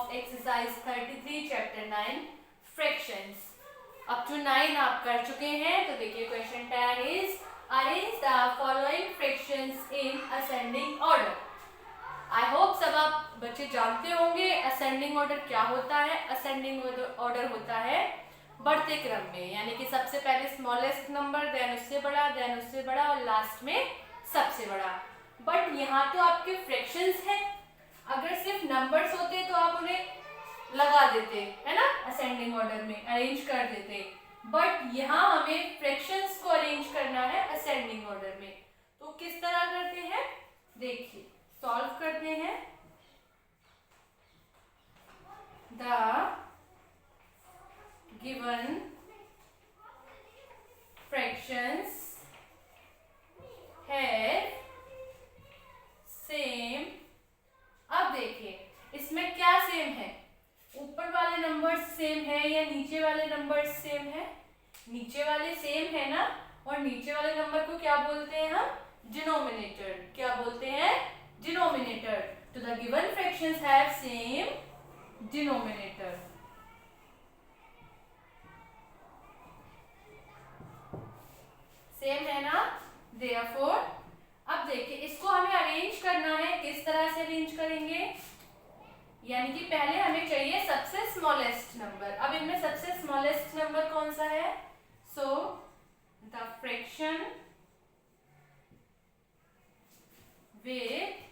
of exercise 33 chapter 9 fractions. Up to 9 आप कर चुके हैं, तो देखिए question 10 is arrange the following fractions in ascending order. I hope सब आप बच्चे जानते होंगे ascending order क्या होता है. ascending order होता है बढ़ते क्रम में, यानी कि सबसे पहले स्मॉलेस्ट नंबर, देन उससे बड़ा, देन उससे बड़ा और लास्ट में सबसे बड़ा. बट यहाँ तो आपके फ्रैक्शंस हैं. अगर सिर्फ नंबर्स होते तो आप उन्हें लगा देते, है ना, असेंडिंग ऑर्डर में अरेंज कर देते. बट यहाँ हमें फ्रैक्शंस को अरेंज करना है असेंडिंग ऑर्डर में. तो किस तरह करते हैं, देखिए सॉल्व करते हैं. द गिवन फ्रैक्शंस है सेम. अब देखिए इसमें क्या सेम है, ऊपर वाले नंबर्स सेम है या नीचे वाले नंबर्स सेम है. नीचे वाले सेम है ना, और नीचे वाले नंबर को क्या बोलते हैं हम, डिनोमिनेटर. क्या बोलते हैं, डिनोमिनेटर. तो the given fractions have same denominator. Same है ना, देयरफॉर. अब देखिए इसको हमें अरेंज करना है. किस तरह से अरेंज करेंगे, यानी कि पहले हमें चाहिए सबसे स्मॉलेस्ट नंबर. अब इनमें सबसे स्मॉलेस्ट नंबर कौन सा है, सो द फ्रैक्शन विद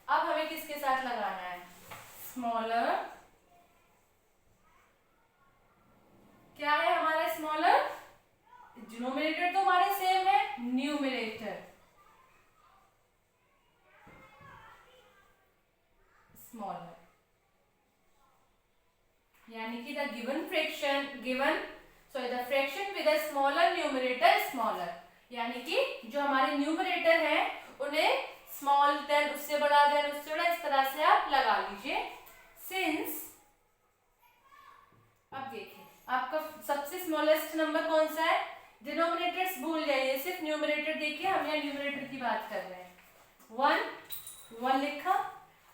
अब हमें किसके साथ लगाना है, स्मॉलर. क्या है हमारा स्मॉलर, डिनोमिनेटर तो हमारे सेम है, न्यूमरेटर स्मॉलर. यानी कि the given fraction the fraction with a smaller numerator smaller. यानी कि जो हमारे न्यूमरेटर है उन्हें स्मॉल, देन उससे बड़ा, देन उससे बड़ा, इस तरह से आप लगा लीजिए. सिंस अब देखिए आपका सबसे स्मॉलेस्ट नंबर कौन सा है, डिनोमिनेटर्स भूल जाइए, सिर्फ न्यूमरेटर देखिए. हम यहाँ न्यूमरेटर की बात कर रहे हैं. 1 लिखा.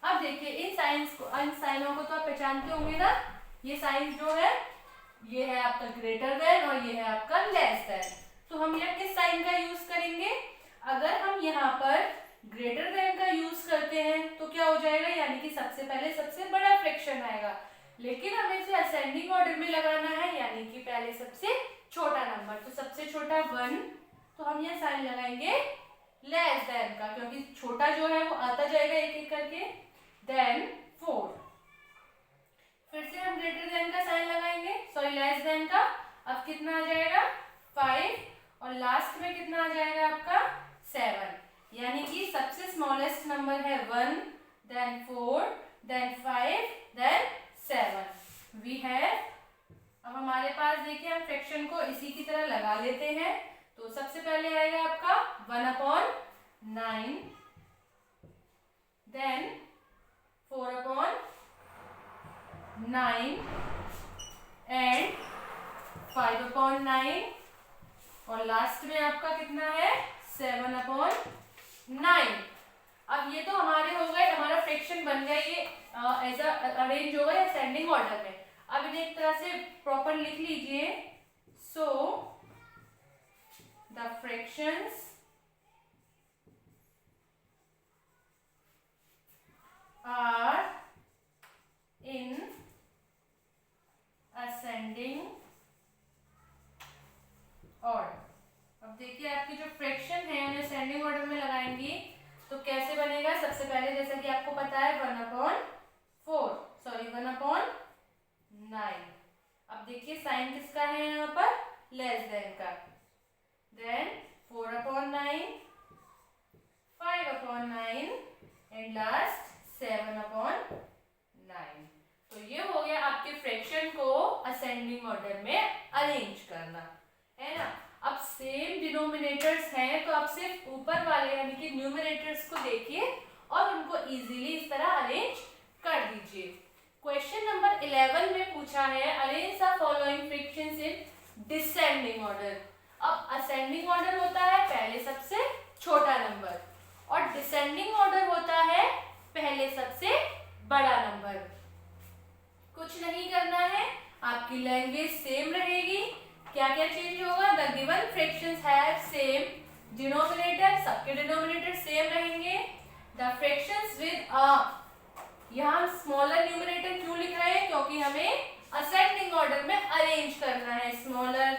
अब देखिए इन साइनों को तो आप पहचानते होंगे ना. ये साइन जो है ये है आपका ग्रेटर देन और ये है आपका लेस देन. तो हम यहाँ किस साइन का यूज करेंगे, अगर हम यहाँ पर ग्रेटर देन का यूज करते हैं तो क्या हो जाएगा, यानी कि सबसे पहले सबसे बड़ा फ्रैक्शन आएगा. लेकिन हमें इसे असेंडिंग ऑर्डर में लगाना है, यानी कि पहले सबसे छोटा नंबर. तो सबसे छोटा 1, तो हम यहाँ साइन लगाएंगे लेस देन का, क्योंकि छोटा जो है वो आता जाएगा एक एक करके. देन 4, फिर से हम ग्रेटर देन का साइन लगाएंगे, सॉरी लेस देन का. अब कितना आ जाएगा 5, और लास्ट में कितना आ जाएगा आपका 7. यानी कि सबसे स्मॉलेस्ट नंबर है 1, then 4, then 5, then 7. We have. अब हमारे पास देखिए हम फ्रैक्शन को इसी की तरह लगा लेते हैं. तो सबसे पहले आएगा आपका 1/9, देन 4/9 एंड 5/9, और लास्ट में आपका कितना है 7/9. अब ये तो हमारे हो गए, हमारा फ्रैक्शन बन गया. ये एज अरेंज होगा असेंडिंग ऑर्डर में. अब इन्हें एक तरह से प्रॉपर लिख लीजिए. So the fractions are in ascending order. अब देखिए आपकी जो फ्रैक्शन है उन्हें असेंडिंग ऑर्डर में लगाएंगी तो कैसे बनेगा. सबसे पहले जैसा कि आपको पता है 1/9. अब देखिए साइन किसका है यहाँ पर, लेस देन का. Then 4/9, 5/9 and last 7/9. तो ये हो गया आपके फ्रैक्शन को असेंडिंग ऑर्डर में अरेंज करना, है ना. अब सेम डिनोमिनेटर्स हैं तो आप सिर्फ ऊपर वाले यानी कि न्यूमरेटर्स को देखिए और उनको इजीली इस तरह अरेंज कर दीजिए. क्वेश्चन नंबर 11 में पूछा है arrange the following fractions in descending order. अब असेंडिंग ऑर्डर होता है पहले सबसे छोटा नंबर और डिसेंडिंग ऑर्डर होता है पहले सबसे बड़ा नंबर। कुछ नहीं करना है, आपकी लैंग्वेज सेम रहेगी। क्या क्या चेंज होगा? The given fractions have same denominator, सबके डिनोमिनेटर सेम रहेंगे। द फ्रैक्शंस विद अ, यहाँ हम स्मॉलर न्यूमरेटर क्यों लिख रहे हैं? क्योंकि हमें असेंडिंग ऑर्डर में अरेंज करना है, स्मॉलर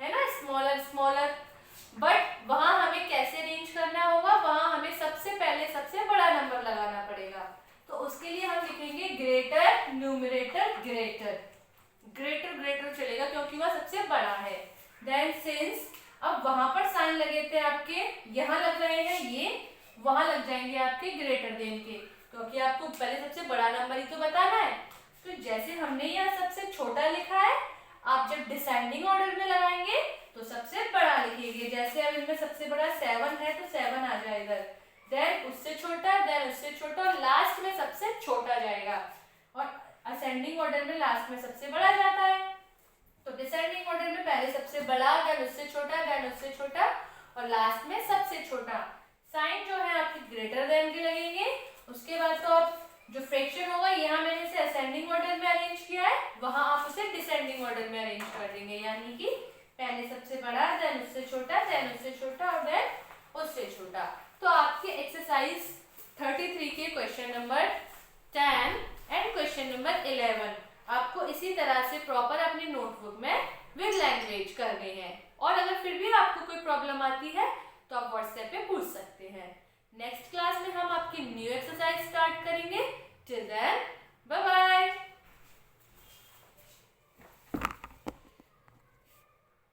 है ना, स्मॉलर स्मॉलर। बट वहां हमें कैसे अरेंज करना होगा? वहां हमें सबसे पहले सबसे बड़ा नंबर लगाना पड़ेगा। तो उसके लिए हम लिखेंगे greater numerator greater, greater greater चलेगा क्योंकि वह सबसे बड़ा है। देन सिंस, अब वहां पर साइन लगे थे आपके, यहाँ लग रहे हैं, ये वहां लग जाएंगे आपके ग्रेटर देन के, क्योंकि आपको पहले सबसे बड़ा नंबर ही तो बताना है। तो जैसे हमने यहाँ सबसे छोटा लिखा है, आप जब डिसेंडिंग ऑर्डर में लगाएंगे तो सबसे बड़ा लिखेंगे। जैसे अब इनमें सबसे बड़ा 7 है तो 7 आ जाएगा इधर, देन उससे छोटा, देन उससे छोटा, और लास्ट में सबसे छोटा जाएगा। और असेंडिंग ऑर्डर में लास्ट में सबसे बड़ा जाता है। तो डिसेंडिंग ऑर्डर में पहले सबसे बड़ा, देन उससे छोटा, देन उससे छोटा, और लास्ट में सबसे छोटा। साइन जो है आपके ग्रेटर देन के लगेंगे। उसके बाद तो आप जो फ्रैक्शन होगा, यहाँ मैंने इसे असेंडिंग ऑर्डर में अरेंज किया है, वहां आप उसे डिसेंडिंग ऑर्डर में अरेंज कर देंगे, यानी कि पहले सबसे बड़ा, देन उससे छोटा, देन उससे छोटा, और देन उससे छोटा। तो आपके एक्सरसाइज 33 के question number 10 and question number 11 आपको इसी तरह से प्रॉपर अपनी नोटबुक में विद लैंग्वेज करने हैं। और अगर फिर भी आपको कोई प्रॉब्लम आती है तो आप व्हाट्सएप पे पूछ सकते हैं। नेक्स्ट क्लास में हम आपकी न्यू एक्सरसाइज स्टार्ट करेंगे। Till then bye bye.